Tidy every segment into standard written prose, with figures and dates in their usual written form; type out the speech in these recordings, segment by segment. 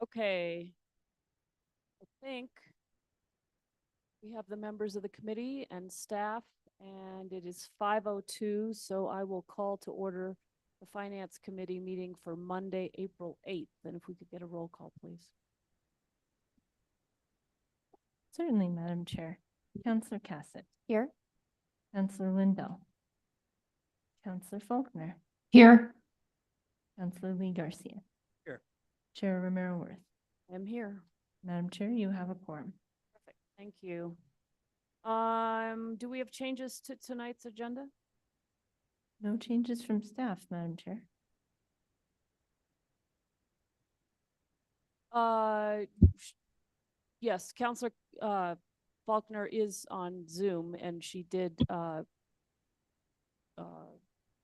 Okay. I think we have the members of the committee and staff, and it is 5:02, so I will call to order the Finance Committee meeting for Monday, April 8th. And if we could get a roll call, please. Certainly, Madam Chair. Councillor Cassett. Here. Councillor Lindell. Councillor Faulkner. Here. Councillor Lee Garcia. Here. Chair Romero Worth. I'm here. Madam Chair, you have a quorum. Perfect. Thank you. Do we have changes to tonight's agenda? No changes from staff, Madam Chair. Yes, Councillor Faulkner is on Zoom, and she did say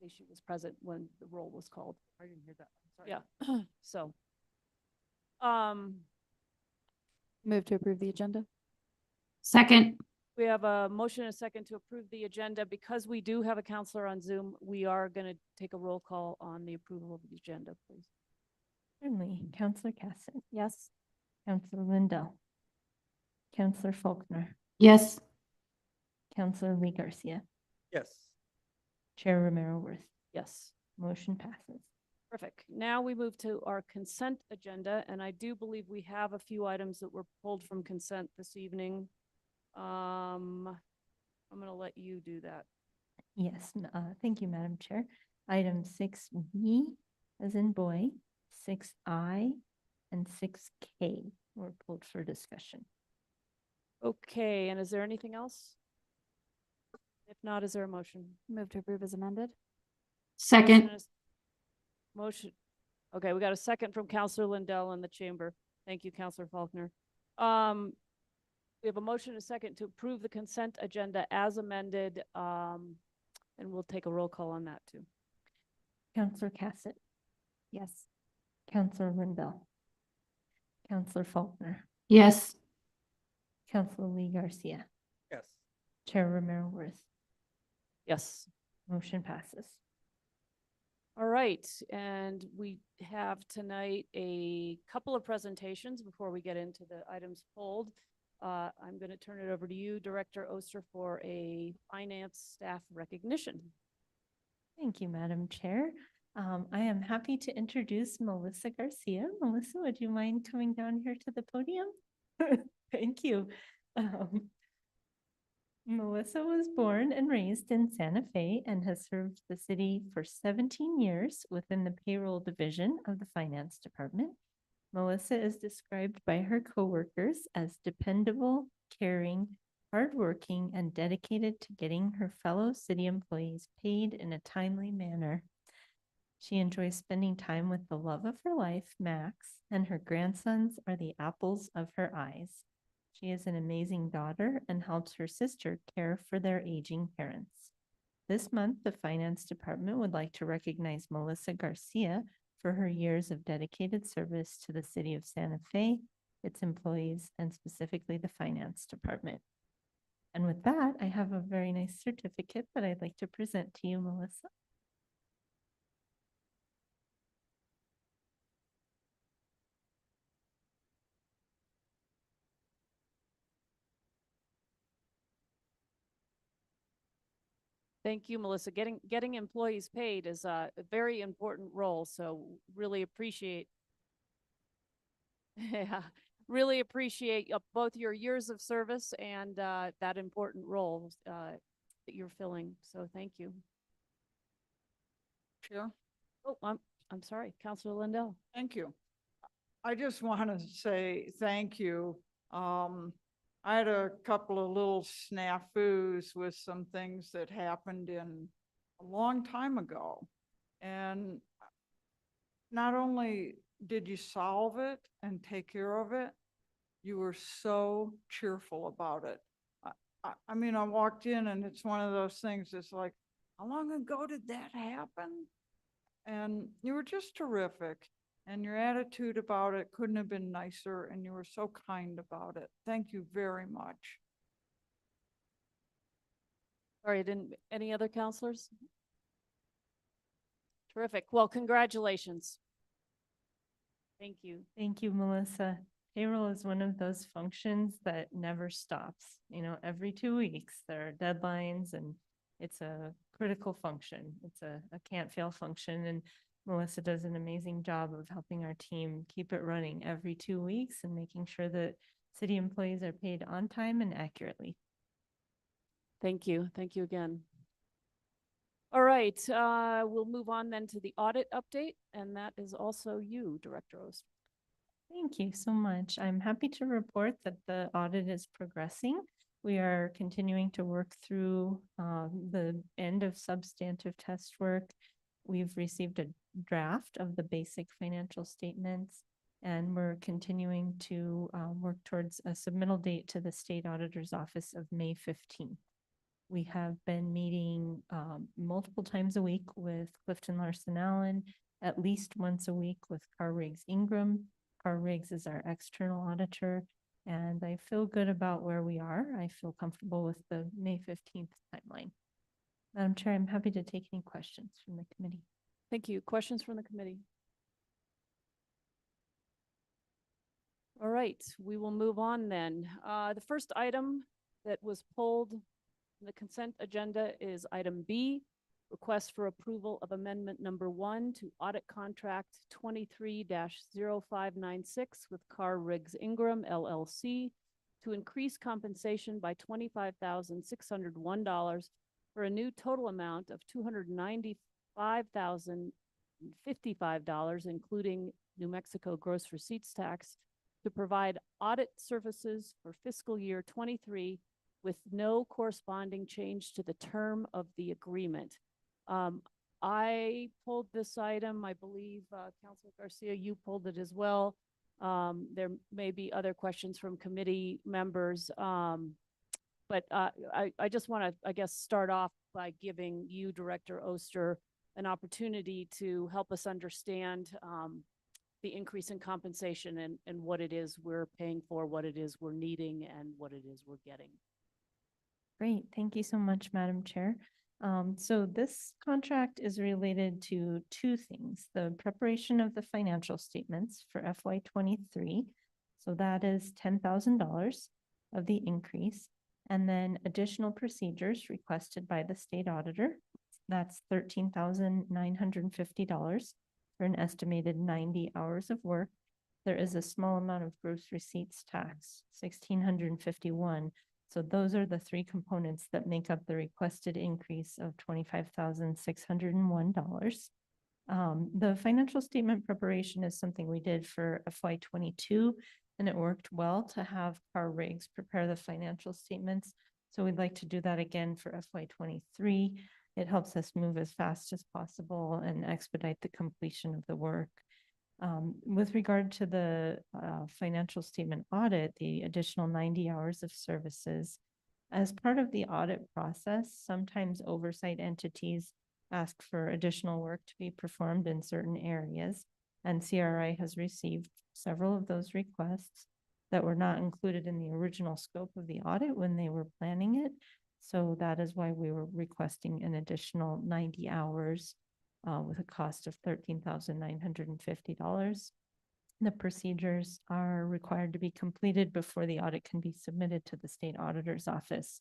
she was present when the roll was called. I didn't hear that. I'm sorry. Yeah. So, Move to approve the agenda. Second. we have a motion and a second to approve the agenda. Because we do have a counselor on Zoom, we are going to take a roll call on the approval of the agenda, please. Certainly. Councillor Cassett. Yes. Councillor Lindell. Councillor Faulkner. Yes. Councillor Lee Garcia. Yes. Chair Romero Worth. Yes. Motion passes. Perfect. Now we move to our consent agenda, and I do believe we have a few items that were pulled from consent this evening. I'm going to let you do that. Yes, thank you, Madam Chair. Item 6B, as in boy, 6I, and 6K were pulled for discussion. Okay, and is there anything else? If not, is there a motion? Move to approve as amended. Second. Motion. Okay, we got a second from Councillor Lindell in the chamber. Thank you, Councillor Faulkner. We have a motion and a second to approve the consent agenda as amended, and we'll take a roll call on that too. Councillor Cassett. Yes. Councillor Lindell. Councillor Faulkner. Yes. Councillor Lee Garcia. Yes. Chair Romero Worth. Yes. Motion passes. All right, and we have tonight a couple of presentations before we get into the items pulled. I'm going to turn it over to you, Director Oster, for a finance staff recognition. Thank you, Madam Chair. I am happy to introduce Melissa Garcia. Melissa, would you mind coming down here to the podium? Thank you. Melissa was born and raised in Santa Fe and has served the city for 17 years within the payroll division of the finance department. Melissa is described by her coworkers as dependable, caring, hardworking, and dedicated to getting her fellow city employees paid in a timely manner. She enjoys spending time with the love of her life, Max, and her grandsons are the apples of her eyes. She is an amazing daughter and helps her sister care for their aging parents. This month, the finance department would like to recognize Melissa Garcia for her years of dedicated service to the city of Santa Fe, its employees, and specifically the finance department. And with that, I have a very nice certificate that I'd like to present to you, Melissa. Thank you, Melissa. Getting employees paid is a very important role, so really appreciate yeah, really appreciate both your years of service and that important role that you're filling. So thank you. Yeah, Oh, I'm sorry, Councilor Lindell. thank you. I just want to say thank you. I had a couple of little snafus with some things that happened in a long time ago. And not only did you solve it and take care of it, you were so cheerful about it. I mean, I walked in and it's one of those things that's like, how long ago did that happen? And you were just terrific. And your attitude about it couldn't have been nicer, and you were so kind about it. Thank you very much. Sorry, any other counselors? Terrific. Well, congratulations. Thank you. Thank you, Melissa. Payroll is one of those functions that never stops. You know, every 2 weeks, there are deadlines and it's a critical function. It's a can't fail function. And Melissa does an amazing job of helping our team keep it running every 2 weeks and making sure that city employees are paid on time and accurately. Thank you. Thank you again. All right, we'll move on then to the audit update, and that is also you, Director Oster. Thank you so much. I'm happy to report that the audit is progressing. We are continuing to work through the end of substantive test work. We've received a draft of the basic financial statements, and we're continuing to work towards a submittal date to the State Auditor's Office of May 15th. We have been meeting multiple times a week with Clifton Larson Allen, at least once a week with Carr Riggs Ingram. Carr Riggs is our external auditor, and I feel good about where we are. I feel comfortable with the May 15th timeline. Madam Chair, I'm happy to take any questions from the committee. Thank you. Questions from the committee? All right, we will move on then. The first item that was pulled from the consent agenda is item B, request for approval of amendment number 1 to audit contract 23-0596 with Carr Riggs Ingram LLC to increase compensation by $25,601 for a new total amount of $295,055, including New Mexico gross receipts tax, to provide audit services for fiscal year 23 with no corresponding change to the term of the agreement. I pulled this item. I believe, Councilor Garcia, you pulled it as well. There may be other questions from committee members. But I just want to, I guess, start off by giving you, Director Oster, an opportunity to help us understand the increase in compensation and what it is we're paying for, what it is we're needing, and what it is we're getting. Great. Thank you so much, Madam Chair. So this contract is related to two things: the preparation of the financial statements for FY 23. So that is $10,000 of the increase, and then additional procedures requested by the state auditor. That's $13,950 for an estimated 90 hours of work. There is a small amount of gross receipts tax, $1,651. So those are the three components that make up the requested increase of $25,601. The financial statement preparation is something we did for FY 22, and it worked well to have Carr Riggs prepare the financial statements. So we'd like to do that again for FY 23. It helps us move as fast as possible and expedite the completion of the work. With regard to the financial statement audit, the additional 90 hours of services, as part of the audit process, sometimes oversight entities ask for additional work to be performed in certain areas, and CRI has received several of those requests that were not included in the original scope of the audit when they were planning it. So that is why we were requesting an additional 90 hours with a cost of $13,950. The procedures are required to be completed before the audit can be submitted to the state auditor's office.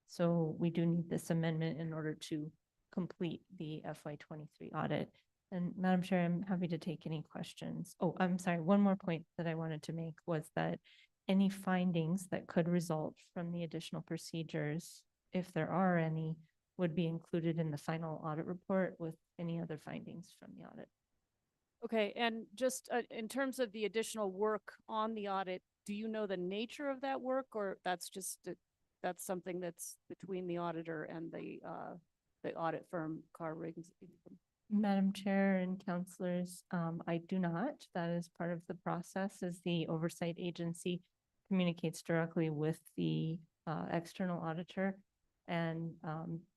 So we do need this amendment in order to complete the FY 23 audit. And Madam Chair, I'm happy to take any questions. Oh, I'm sorry. One more point that I wanted to make was that any findings that could result from the additional procedures, if there are any, would be included in the final audit report with any other findings from the audit. Okay, and just in terms of the additional work on the audit, do you know the nature of that work, or that's just that's something that's between the auditor and the audit firm, Carr Riggs? Madam Chair and councilors, I do not. That is part of the process as the oversight agency communicates directly with the external auditor, and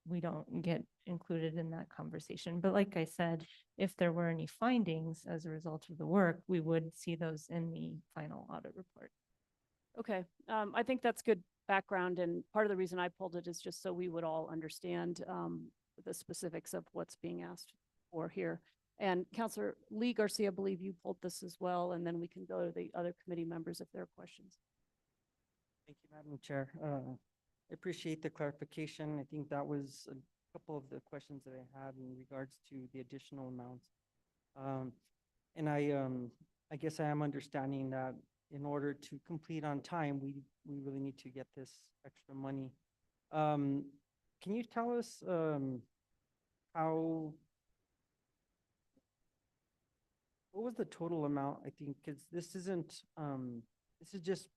we don't get included in that conversation. But like I said, if there were any findings as a result of the work, we would see those in the final audit report. Okay, I think that's good background, and part of the reason I pulled it is just so we would all understand the specifics of what's being asked for here. And Counselor Lee Garcia, I believe you pulled this as well, and then we can go to the other committee members if there are questions. Thank you, Madam Chair. I appreciate the clarification. I think that was a couple of the questions that I had in regards to the additional amounts. And I guess I am understanding that in order to complete on time, we really need to get this extra money. Can you tell us how, what was the total amount, I think, because this isn't, this is just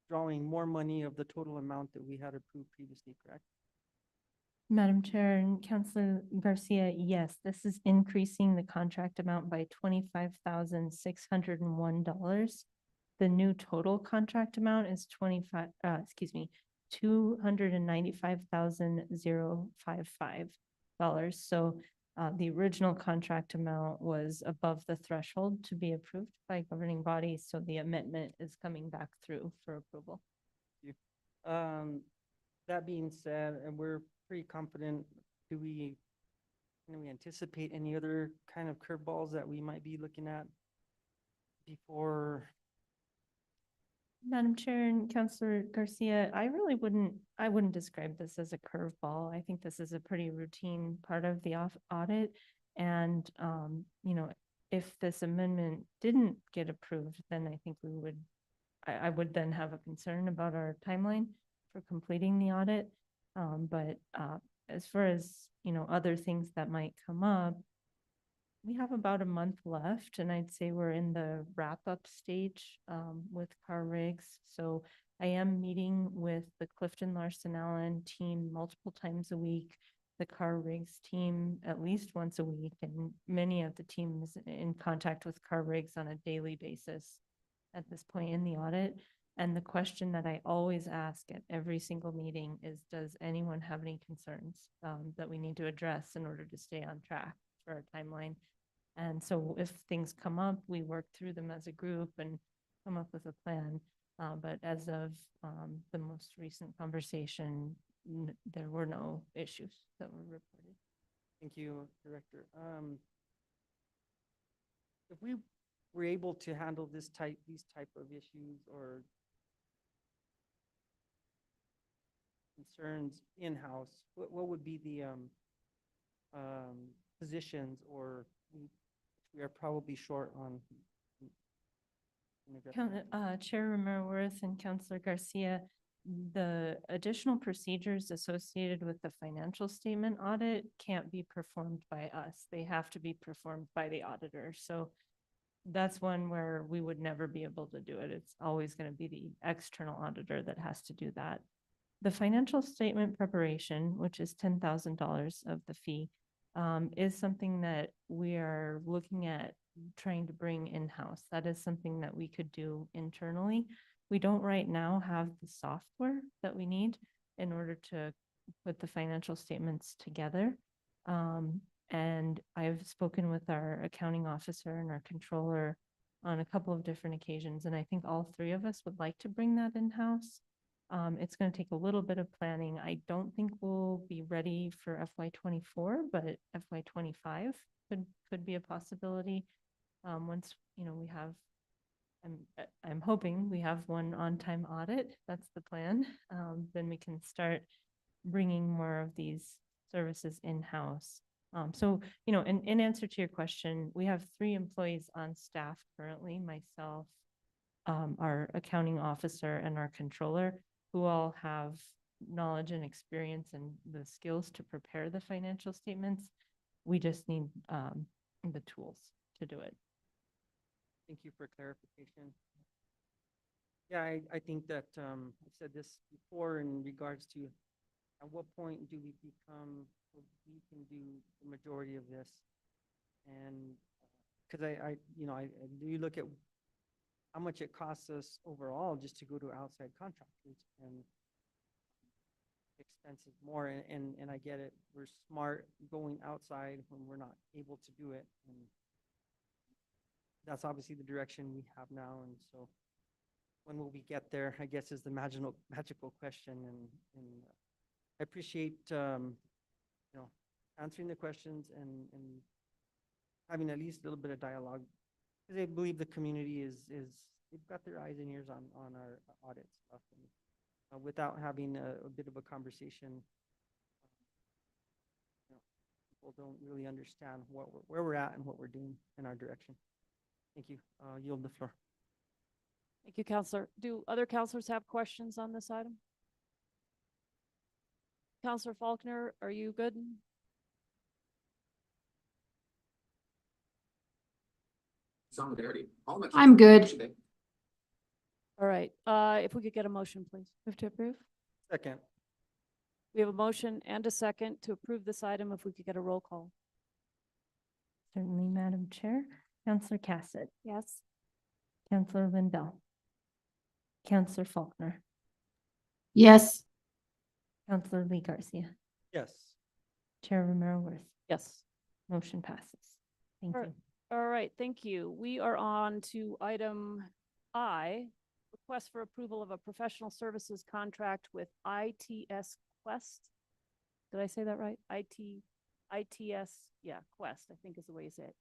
drawing more money of the total amount that we had approved previously, correct? Madam Chair and Councilor Garcia, yes, this is increasing the contract amount by $25,601. The new total contract amount is $295,055. So the original contract amount was above the threshold to be approved by governing bodies, so the amendment is coming back through for approval. That being said, and we're pretty confident, can we anticipate any other kind of curveballs that we might be looking at before? Madam Chair and Councilor Garcia, I wouldn't describe this as a curveball. I think this is a pretty routine part of the audit. And, if this amendment didn't get approved, then I think I would then have a concern about our timeline for completing the audit. But as far as, other things that might come up, we have about a month left, and I'd say we're in the wrap-up stage with car rigs. So I am meeting with the Clifton Larson Allen team multiple times a week, the car rigs team at least once a week, and many of the teams in contact with car rigs on a daily basis at this point in the audit. And the question that I always ask at every single meeting is, does anyone have any concerns that we need to address in order to stay on track for our timeline? And so if things come up, we work through them as a group and come up with a plan. But as of the most recent conversation, there were no issues that were reported. Thank you, Director. If we were able to handle these type of issues or concerns in-house, what would be the positions or we are probably short on? Chair Romero Worth and Councilor Garcia, the additional procedures associated with the financial statement audit can't be performed by us. They have to be performed by the auditor. So that's one where we would never be able to do it. It's always going to be the external auditor that has to do that. The financial statement preparation, which is $10,000 of the fee, is something that we are looking at trying to bring in-house. That is something that we could do internally. We don't right now have the software that we need in order to put the financial statements together. And I've spoken with our accounting officer and our controller on a couple of different occasions, and I think all three of us would like to bring that in-house. It's going to take a little bit of planning. I don't think we'll be ready for FY24, but FY25 could be a possibility. Once, we have, I'm hoping we have one on-time audit. That's the plan. Then we can start bringing more of these services in-house. So, in answer to your question, we have 3 employees on staff currently, myself, our accounting officer, and our controller, who all have knowledge and experience and the skills to prepare the financial statements. We just need the tools to do it. Thank you for clarification. Yeah, I think that I've said this before in regards to at what point do we become, we can do the majority of this? And because I do look at how much it costs us overall just to go to outside contractors, and expenses more, and I get it. We're smart going outside when we're not able to do it, and that's obviously the direction we have now. And so when will we get there, I guess, is the magical question. And I appreciate answering the questions and having at least a little bit of dialogue. Because I believe the community they've got their eyes and ears on our audit stuff. And, without having a bit of a conversation, people don't really understand where we're at and what we're doing in our direction. Thank you. Yield the floor. Thank you, Counselor. Do other counselors have questions on this item? Counselor Faulkner, are you good? I'm good. All right, if we could get a motion, please. Move to approve? Second. We have a motion and a second to approve this item. If we could get a roll call. Certainly, Madam Chair. Counselor Cassett, Yes. Counselor Lindell, Counselor Faulkner, Yes. Counselor Lee Garcia, Yes. Chair Romero Worth. Yes. Motion passes. Thank Alright. you. All right, thank you. We are on to item I, request for approval of a professional services contract with ITS Quest. Did I say that right? ITS, yeah, Quest, I think is the way you say it.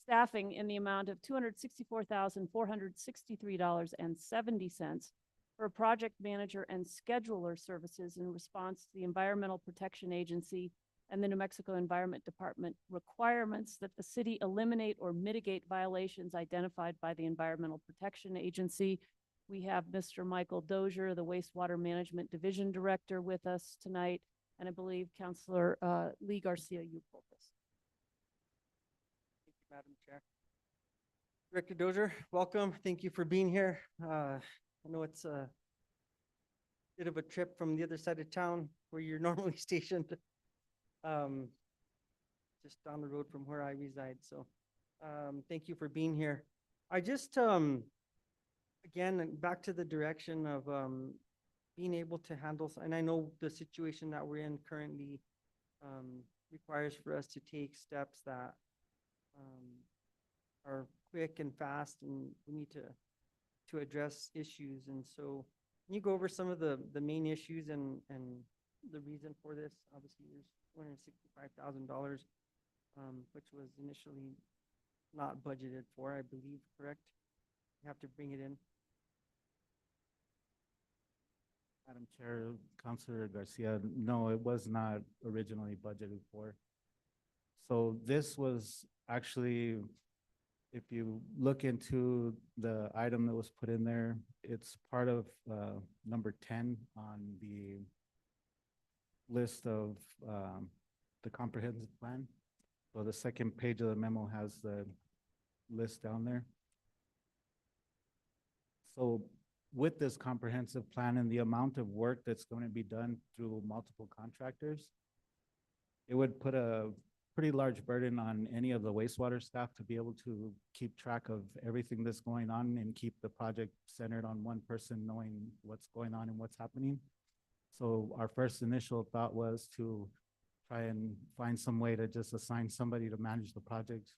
Staffing in the amount of $264,463.70 for project manager and scheduler services in response to the Environmental Protection Agency and the New Mexico Environment Department requirements that the city eliminate or mitigate violations identified by the Environmental Protection Agency. We have Mr. Michael Dozier, the Wastewater Management Division Director, with us tonight, and I believe Counselor Lee Garcia, you pulled this. Thank you, Madam Chair. Director Dozier, welcome. Thank you for being here. I know it's a bit of a trip from the other side of town where you're normally stationed. Just down the road from where I reside. So, thank you for being here. I just, again, back to the direction of, being able to handle, and I know the situation that we're in currently, requires for us to take steps that, are quick and fast, and we need to address issues. And so, can you go over some of the main issues and the reason for this? Obviously, there's $265,000, which was initially not budgeted for, I believe, correct? You have to bring it in. Madam Chair, Councilor Garcia, no, it was not originally budgeted for. So this was actually, if you look into the item that was put in there, it's part of number 10 on the list of the comprehensive plan. So the second page of the memo has the list down there. So with this comprehensive plan and the amount of work that's going to be done through multiple contractors, it would put a pretty large burden on any of the wastewater staff to be able to keep track of everything that's going on and keep the project centered on one person knowing what's going on and what's happening. So our first initial thought was to try and find some way to just assign somebody to manage the project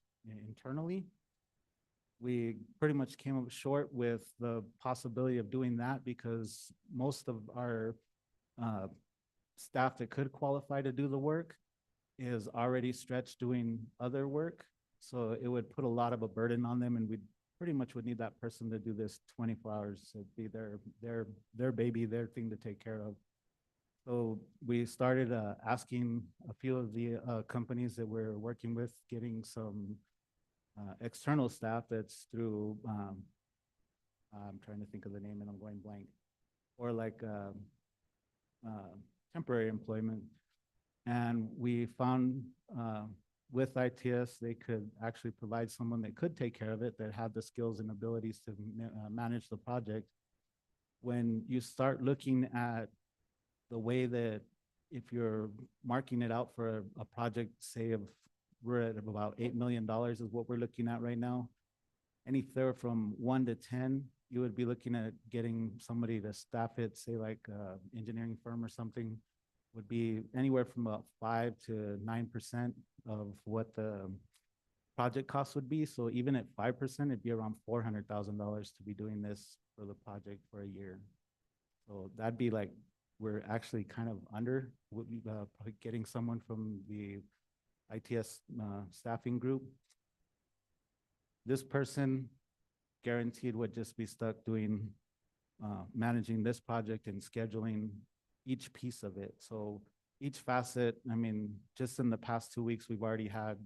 internally. We pretty much came up short with the possibility of doing that because most of our staff that could qualify to do the work is already stretched doing other work. So it would put a lot of a burden on them, and we pretty much would need that person to do this 24 hours. It'd be their baby, their thing to take care of. So we started asking a few of the companies that we're working with, getting some external staff that's through, I'm trying to think of the name and I'm going blank, or like temporary employment. And we found with ITS, they could actually provide someone that could take care of it, that had the skills and abilities to manage the project. When you start looking at the way that if you're marking it out for a project, say of we're at about $8 million is what we're looking at right now. Anything from 1 to 10, you would be looking at getting somebody to staff it, say like engineering firm or something, would be anywhere from about 5 to 9% of what the project cost would be. So even at 5%, it'd be around $400,000 to be doing this for the project for a year. So that'd be like, we're actually kind of under getting someone from the ITS staffing group. This person guaranteed would just be stuck doing, managing this project and scheduling each piece of it. So each facet, I mean, just in the past 2 weeks, we've already had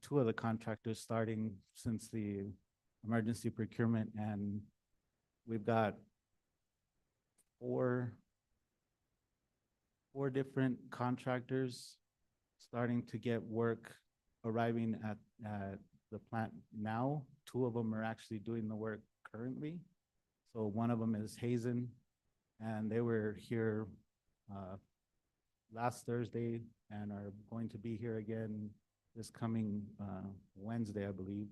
two of the contractors starting since the emergency procurement, and we've got four different contractors starting to get work arriving at the plant now. Two of them are actually doing the work currently. So one of them is Hazen, and they were here last Thursday and are going to be here again this coming Wednesday, I believe.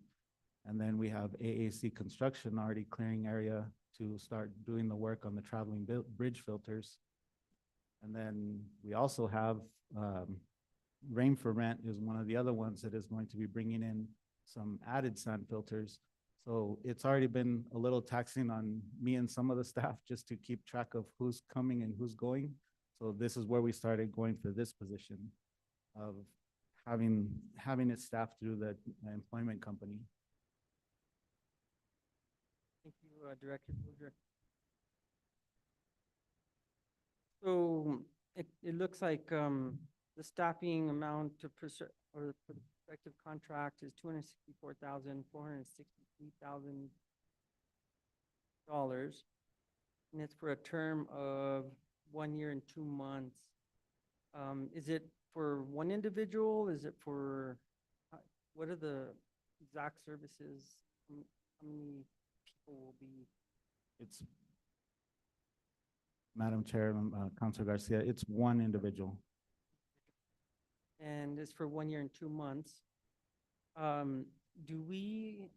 And then we have AAC Construction already clearing area to start doing the work on the traveling bridge filters. And then we also have Rain for Rent is one of the other ones that is going to be bringing in some added sand filters. So it's already been a little taxing on me and some of the staff just to keep track of who's coming and who's going. So this is where we started going for this position of having it staffed through the employment company. Thank you, Director Boudreaux. So it looks like the staffing amount to or for the prospective contract is $264,463,000. And it's for a term of 1 year and 2 months. Is it for one individual? Is it for, what are the exact services? How many people will be? It's, Madam Chair, Councilor Garcia, it's one individual. And it's for 1 year and 2 months. Do we,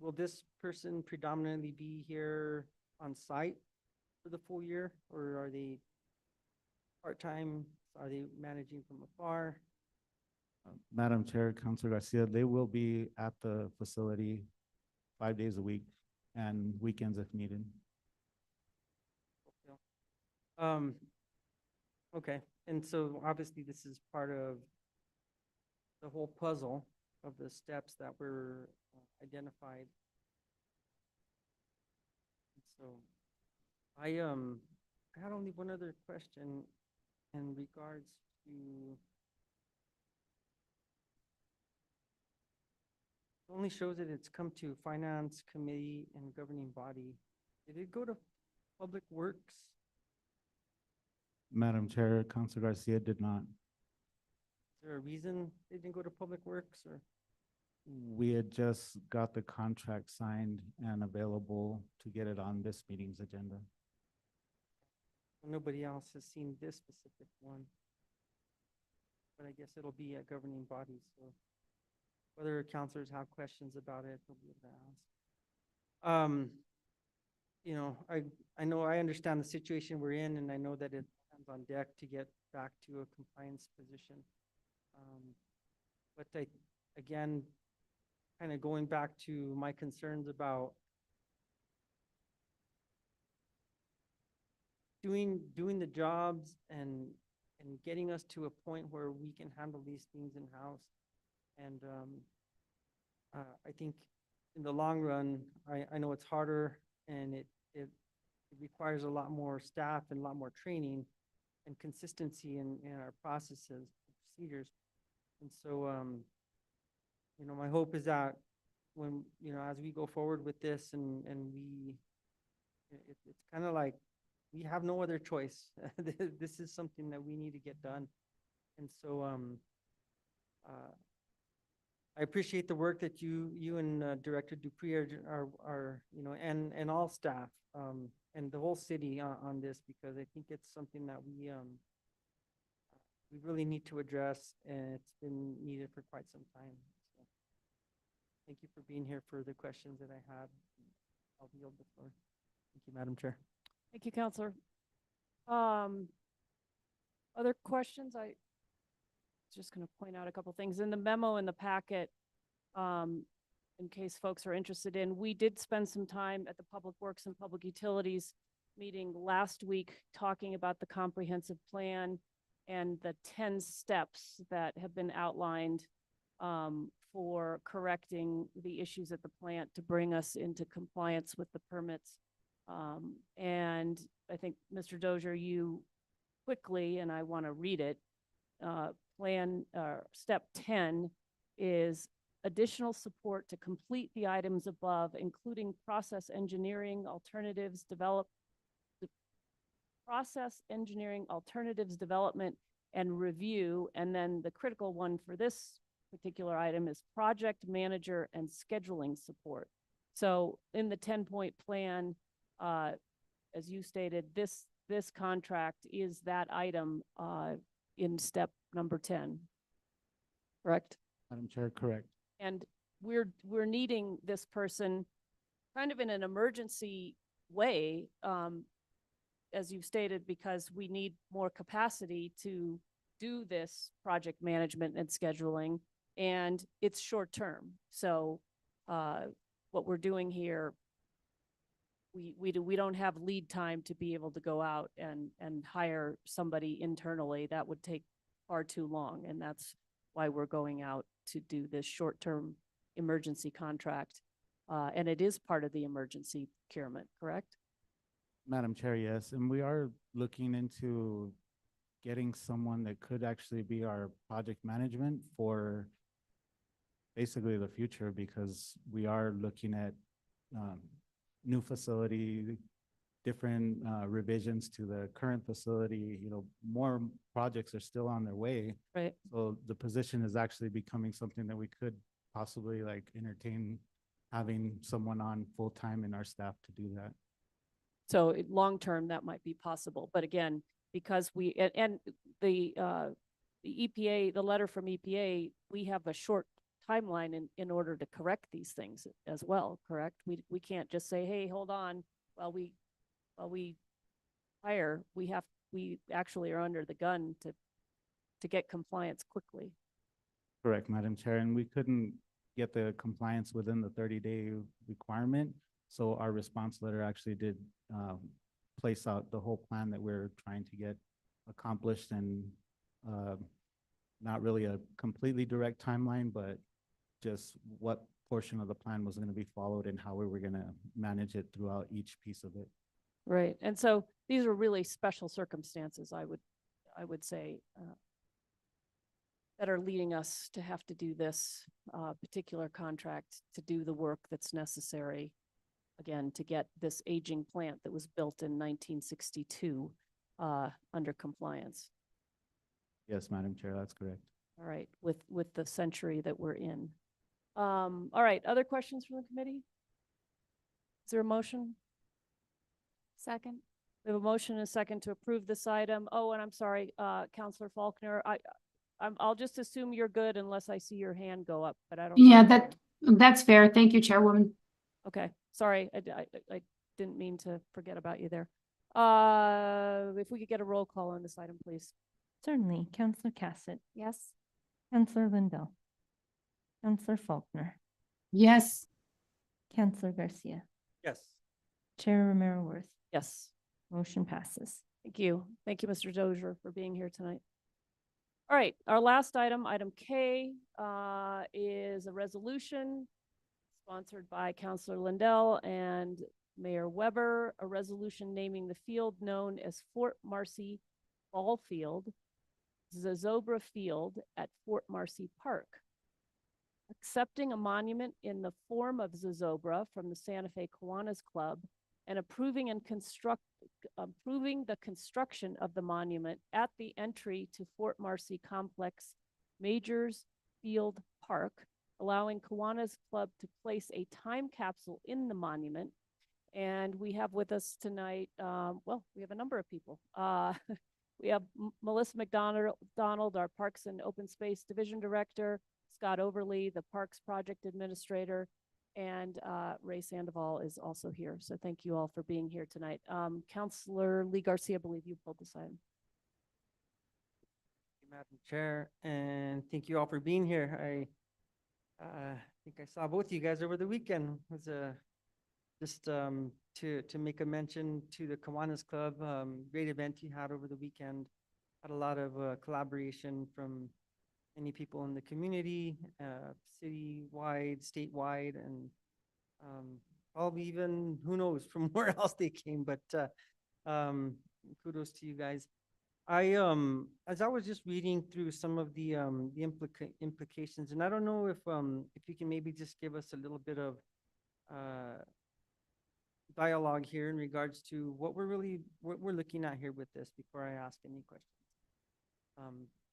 will this person predominantly be here on site for the full year, or are they part-time? Are they managing from afar? Madam Chair, Councilor Garcia, they will be at the facility 5 days a week and weekends if needed. Okay, and so obviously this is part of the whole puzzle of the steps that were identified. So I had only one other question in regards to it only shows that it's come to Finance Committee and Governing Body. Did it go to Public Works? Madam Chair, Councilor Garcia did not. Is there a reason they didn't go to Public Works, or? We had just got the contract signed and available to get it on this meeting's agenda. Nobody else has seen this specific one. But I guess it'll be a governing body, so whether counselors have questions about it, they'll be able to ask. You know, I know, I understand the situation we're in, and I know that it hands on deck to get back to a compliance position. But again, kind of going back to my concerns about doing the jobs and getting us to a point where we can handle these things in-house. And I think in the long run, I know it's harder, and it requires a lot more staff and a lot more training and consistency in our processes, procedures. And so, you know, my hope is that when, you know, as we go forward with this and it's kind of like we have no other choice. This is something that we need to get done. And so I appreciate the work that you and Director Dupree are, you know, and all staff and the whole city on this, because I think it's something that we really need to address, and it's been needed for quite some time. So thank you for being here for the questions that I had. I'll yield the floor. Thank you, Madam Chair. Thank you, Counselor. Other questions? I just going to point out a couple things in the memo in the packet. In case folks are interested in, we did spend some time at the Public Works and Public Utilities meeting last week talking about the comprehensive plan and the 10 steps that have been outlined for correcting the issues at the plant to bring us into compliance with the permits. And I think, Mr. Dozier, you quickly, and I want to read it, step 10 is additional support to complete the items above, including process engineering alternatives development and review. And then the critical one for this particular item is project manager and scheduling support. So in the 10-point plan, as you stated, this contract is that item in step number 10. Correct? Madam Chair, correct. And we're needing this person kind of in an emergency way, as you stated, because we need more capacity to do this project management and scheduling, and it's short term. So what we're doing here, we don't have lead time to be able to go out and hire somebody internally. That would take far too long, and that's why we're going out to do this short-term emergency contract. And it is part of the emergency procurement, correct? Madam Chair, yes, and we are looking into getting someone that could actually be our project management for basically the future, because we are looking at new facility, different revisions to the current facility. You know, more projects are still on their way. Right. So the position is actually becoming something that we could possibly like entertain having someone on full-time in our staff to do that. So long-term, that might be possible. But again, because and the EPA, the letter from EPA, we have a short timeline in order to correct these things as well, correct? We can't just say, hey, hold on, while we hire, we actually are under the gun to get compliance quickly. Correct, Madam Chair, and we couldn't get the compliance within the 30-day requirement. So our response letter actually did place out the whole plan that we're trying to get accomplished, and not really a completely direct timeline, but just what portion of the plan was going to be followed and how we were going to manage it throughout each piece of it. Right. And so these are really special circumstances, I would say, that are leading us to have to do this particular contract to do the work that's necessary, again, to get this aging plant that was built in 1962 under compliance. Yes, Madam Chair, that's correct. All right, with the century that we're in. All right, other questions from the committee? Is there a motion? Second. We have a motion and a second to approve this item. Oh, and I'm sorry, Counselor Faulkner, I'll just assume you're good unless I see your hand go up, but I don't. Yeah, see your- that's fair. Thank you, Chairwoman. Okay, sorry, I didn't mean to forget about you there. If we could get a roll call on this item, please. Certainly. Counselor Cassett, Yes. Counselor Lindell, Counselor Faulkner, Yes. Counselor Garcia, Yes. Chair Romero Worth. Yes, Motion passes. thank you. Thank you, Mr. Dozier, for being here tonight. All right, our last item, item K, is a resolution sponsored by Counselor Lindell and Mayor Weber, a resolution naming the field known as Fort Marcy Ball Field, Zozobra Field at Fort Marcy Park, accepting a monument in the form of Zozobra from the Santa Fe Kiwanis Club, and approving the construction of the monument at the entry to Fort Marcy Complex Majors Field Park, allowing Kiwanis Club to place a time capsule in the monument. And we have with us tonight, well, we have a number of people. We have Melissa McDonald, our Parks and Open Space Division Director, Scott Overly, the Parks Project Administrator, and Ray Sandoval is also here. So thank you all for being here tonight. Councilor Lee Garcia, I believe you pulled this item. Madam Chair, and thank you all for being here. I think I saw both of you guys over the weekend. It was just to make a mention to the Kiwanis Club, great event you had over the weekend. Had a lot of collaboration from any people in the community, citywide, statewide, and probably even, who knows, from where else they came, but kudos to you guys. As I was just reading through some of the implications, and I don't know if you can maybe just give us a little bit of dialogue here in regards to what we're looking at here with this before I ask any questions.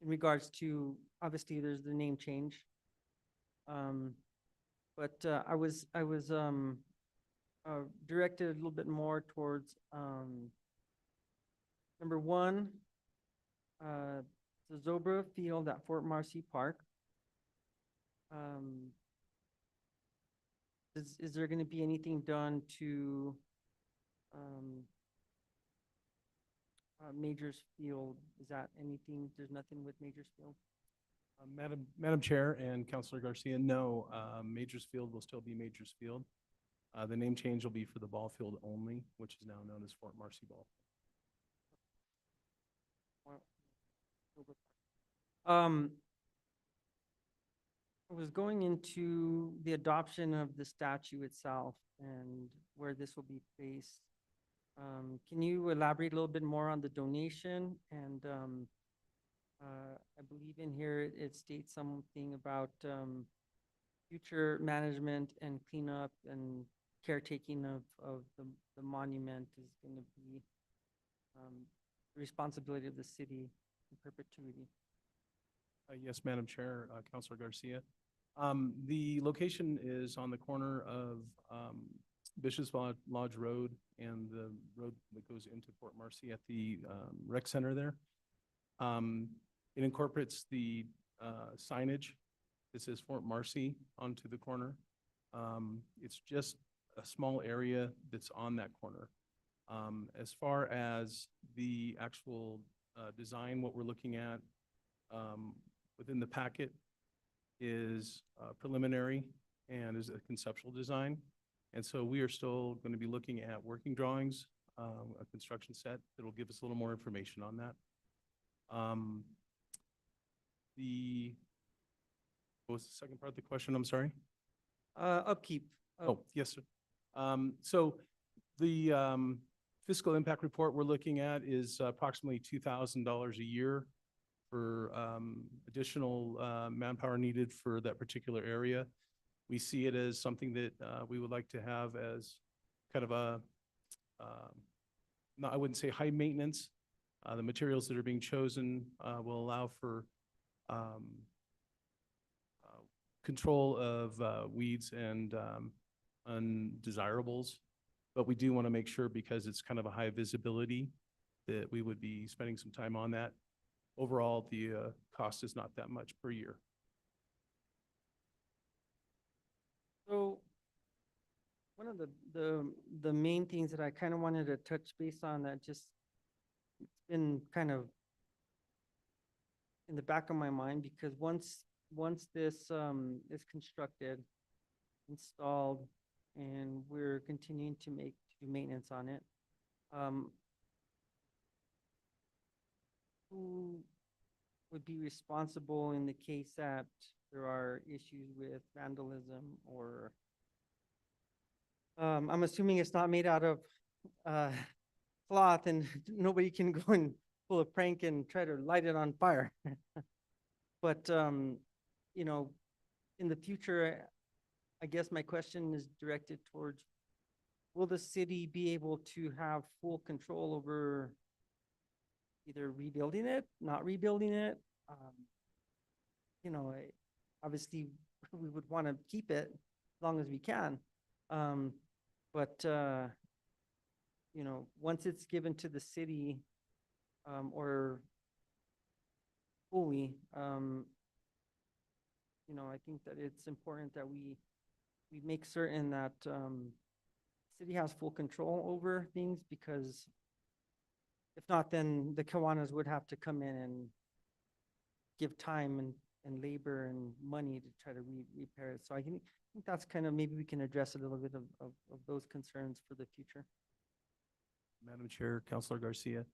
In regards to, obviously, there's the name change. But I was directed a little bit more towards number one, the Zobra Field at Fort Marcy Park. Is there going to be anything done to Majors Field? Is that anything? There's nothing with Majors Field? Madam Chair and Councilor Garcia, no, Majors Field will still be Majors Field. The name change will be for the ball field only, which is now known as Fort Marcy Ball. I was going into the adoption of the statue itself and where this will be placed. Can you elaborate a little bit more on the donation? And I believe in here it states something about future management and cleanup and caretaking of the monument is going to be the responsibility of the city in perpetuity. Yes, Madam Chair, Councilor Garcia. The location is on the corner of Bishop's Lodge Road and the road that goes into Fort Marcy at the rec center there. It incorporates the signage. It says Fort Marcy onto the corner. It's just a small area that's on that corner. As far as the actual design, what we're looking at within the packet is preliminary and is a conceptual design. And so we are still going to be looking at working drawings, a construction set that will give us a little more information on that. What was the second part of the question? I'm sorry. Upkeep. Oh, yes, sir. So the fiscal impact report we're looking at is approximately $2,000 a year for additional manpower needed for that particular area. We see it as something that we would like to have as kind of a, no, I wouldn't say high maintenance. The materials that are being chosen will allow for control of weeds and undesirables. But we do want to make sure, because it's kind of a high visibility, that we would be spending some time on that. Overall, the cost is not that much per year. So one of the main things that I kind of wanted to touch base on that just it's been kind of in the back of my mind, because once this is constructed, installed, and we're continuing to do maintenance on it, who would be responsible in the case that there are issues with vandalism or I'm assuming it's not made out of cloth and nobody can go and pull a prank and try to light it on fire. But you know, in the future, I guess my question is directed towards, will the city be able to have full control over either rebuilding it, not rebuilding it? You know, obviously we would want to keep it as long as we can. But you know, once it's given to the city or fully, you know, I think that it's important that we make certain that city has full control over things, because if not, then the Kiwanis would have to come in and give time and labor and money to try to repair it. So I think that's kind of, maybe we can address a little bit of those concerns for the future. Madam Chair, Councilor Garcia.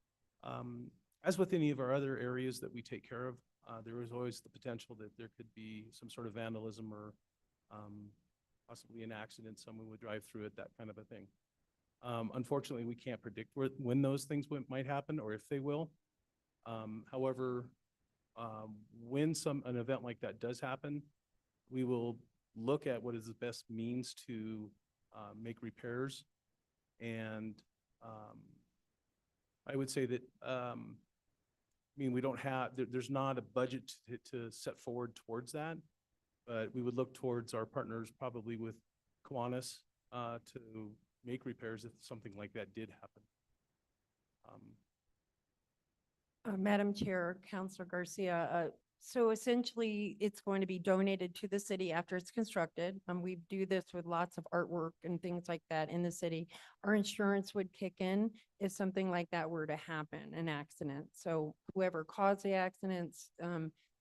As with any of our other areas that we take care of, there is always the potential that there could be some sort of vandalism or possibly an accident, someone would drive through it, that kind of a thing. Unfortunately, we can't predict when those things might happen or if they will. However, when an event like that does happen, we will look at what is the best means to make repairs. And I would say that, I mean, we don't have, there's not a budget to set forward towards that, but we would look towards our partners, probably with Kiwanis, to make repairs if something like that did happen. Madam Chair, Counselor Garcia, so essentially, it's going to be donated to the city after it's constructed. We do this with lots of artwork and things like that in the city. Our insurance would kick in if something like that were to happen, an accident. So whoever caused the accidents,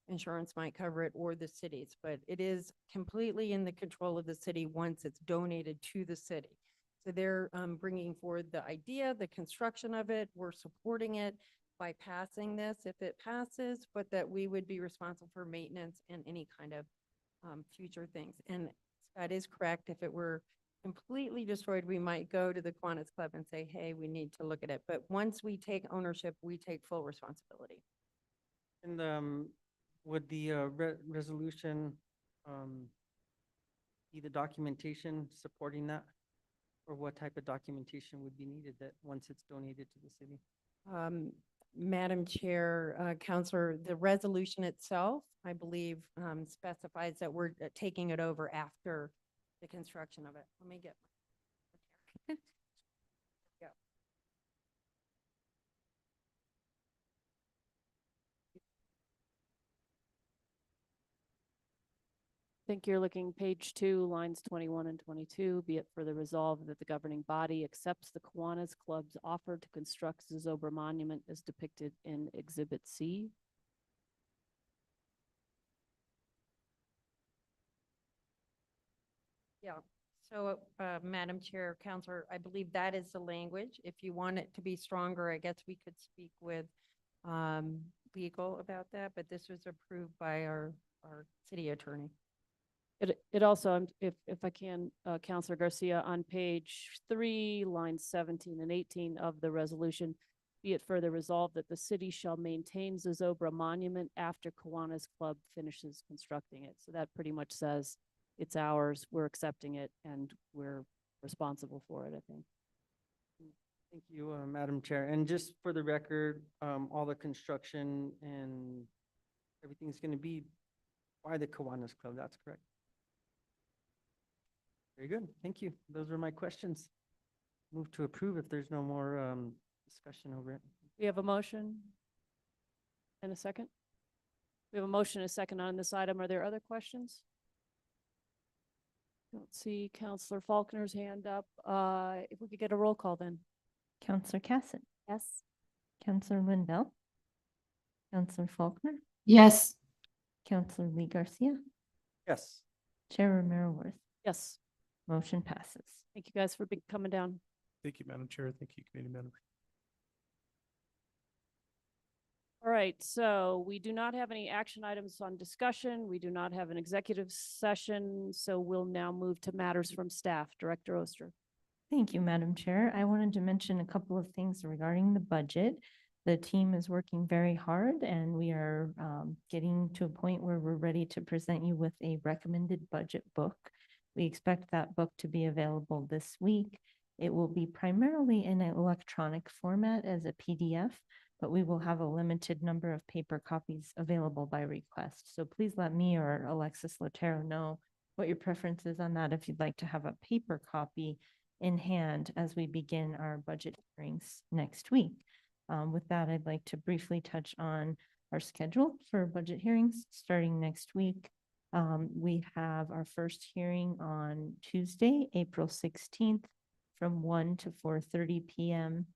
insurance might cover it, or the cities, but it is completely in the control of the city once it's donated to the city. So they're bringing forward the idea, the construction of it, we're supporting it by passing this if it passes, but that we would be responsible for maintenance and any kind of future things. And Scott is correct. If it were completely destroyed, we might go to the Kiwanis Club and say, hey, we need to look at it. But once we take ownership, we take full responsibility. And would the resolution be the documentation supporting that? Or what type of documentation would be needed that once it's donated to the city? Madam Chair, Counselor, the resolution itself, I believe, specifies that we're taking it over after the construction of it. Let me get. Yeah. I think you're looking page 2, lines 21 and 22. Be it further resolved that the governing body accepts the Kiwanis Club's offer to construct Zozobra Monument as depicted in Exhibit C. Yeah, so, Madam Chair, Counselor, I believe that is the language. If you want it to be stronger, I guess we could speak with legal about that, but this was approved by our city attorney. It also, if I can, Counselor Garcia, on page 3, lines 17 and 18 of the resolution, be it further resolved that the city shall maintain Zozobra Monument after Kiwanis Club finishes constructing it. So that pretty much says it's ours, we're accepting it, and we're responsible for it, I think. Thank you, Madam Chair. And just for the record, all the construction and everything's going to be by the Kiwanis Club. That's correct. Very good. Thank you. Those were my questions. Move to approve if there's no more discussion over it. We have a motion and a second. We have a motion and a second on this item. Are there other questions? Don't see Counselor Faulkner's hand up. If we could get a roll call then. Counselor Cassett, Yes. Counselor Lindell, Counselor Faulkner, Yes. Counselor Lee Garcia, Yes. Chair Romero Worth. Yes. Motion passes. Thank you guys for coming down. Thank you, Madam Chair. Thank you, committee members. All right, so we do not have any action items on discussion. We do not have an executive session, so we'll now move to matters from staff. Director Oster. Thank you, Madam Chair. I wanted to mention a couple of things regarding the budget. The team is working very hard and we are getting to a point where we're ready to present you with a recommended budget book. We expect that book to be available this week. It will be primarily in an electronic format as a PDF, but we will have a limited number of paper copies available by request. So please let me or Alexis Lotero know what your preference is on that if you'd like to have a paper copy in hand as we begin our budget hearings next week. With that, I'd like to briefly touch on our schedule for budget hearings starting next week. We have our first hearing on Tuesday, April 16th from 1 to 4:30 p.m.,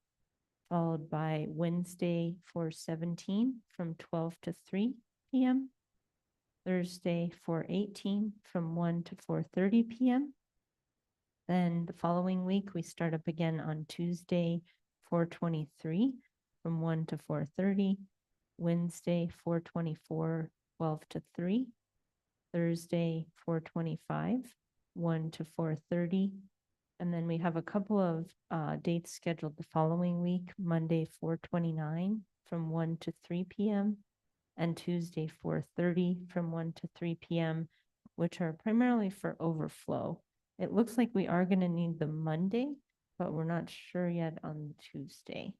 followed by Wednesday, 4/17 from 12 to 3 p.m., Thursday, 4/18 from 1 to 4:30 p.m. Then the following week, we start up again on Tuesday, 4/23 from 1 to 4:30. Wednesday, 4/24, 12 to 3, Thursday, 4/25, 1 to 4:30. And then we have a couple of dates scheduled the following week, Monday, 4/29, from 1 to 3 p.m. and Tuesday, 4:30, from 1 to 3 p.m., which are primarily for overflow. It looks like we are going to need the Monday, but we're not sure yet on Tuesday.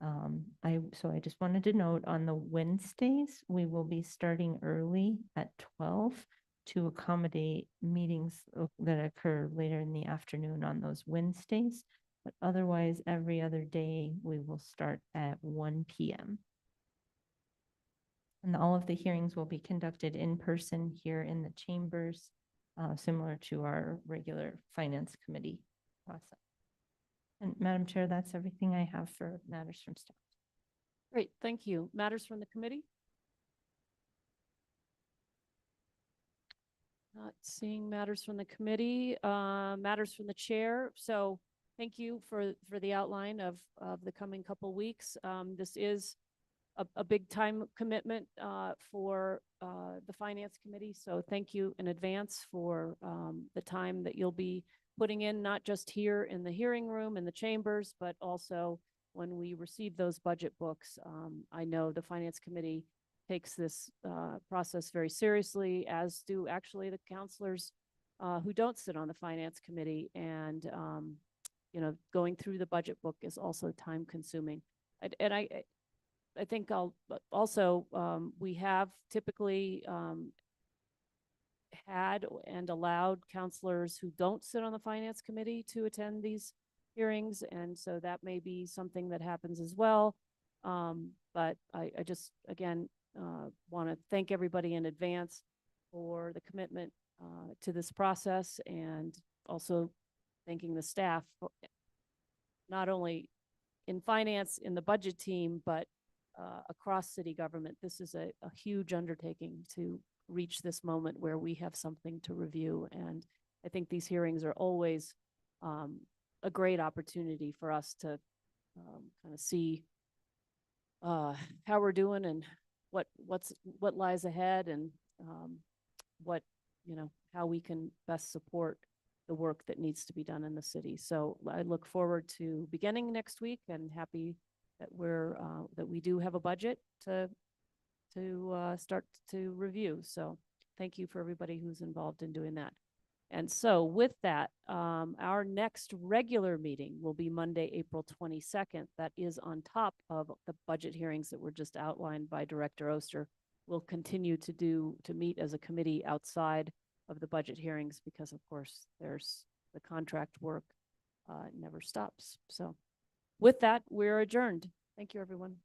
So I just wanted to note on the Wednesdays, we will be starting early at 12 to accommodate meetings that occur later in the afternoon on those Wednesdays. But otherwise, every other day, we will start at 1 p.m. And all of the hearings will be conducted in person here in the chambers, similar to our regular finance committee process. And Madam Chair, that's everything I have for matters from staff. Great, thank you. Matters from the committee? Not seeing matters from the committee, matters from the chair. So thank you for the outline of the coming couple weeks. This is a big time commitment for the finance committee. So thank you in advance for the time that you'll be putting in, not just here in the hearing room in the chambers, but also when we receive those budget books. I know the finance committee takes this process very seriously, as do actually the counselors who don't sit on the finance committee. And, you know, going through the budget book is also time consuming. And I think I'll also, we have typically had and allowed counselors who don't sit on the finance committee to attend these hearings. And so that may be something that happens as well. But I just, again, want to thank everybody in advance for the commitment to this process, and also thanking the staff, not only in finance, in the budget team, but across city government. This is a huge undertaking to reach this moment where we have something to review. And I think these hearings are always a great opportunity for us to kind of see how we're doing and what lies ahead, and what, you know, how we can best support the work that needs to be done in the city. So I look forward to beginning next week, and happy that that we do have a budget to start to review. So thank you for everybody who's involved in doing that. And so with that, our next regular meeting will be Monday, April 22nd. That is on top of the budget hearings that were just outlined by Director Oster. We'll continue to meet as a committee outside of the budget hearings, because of course there's the contract work never stops. So with that, we're adjourned. Thank you, everyone.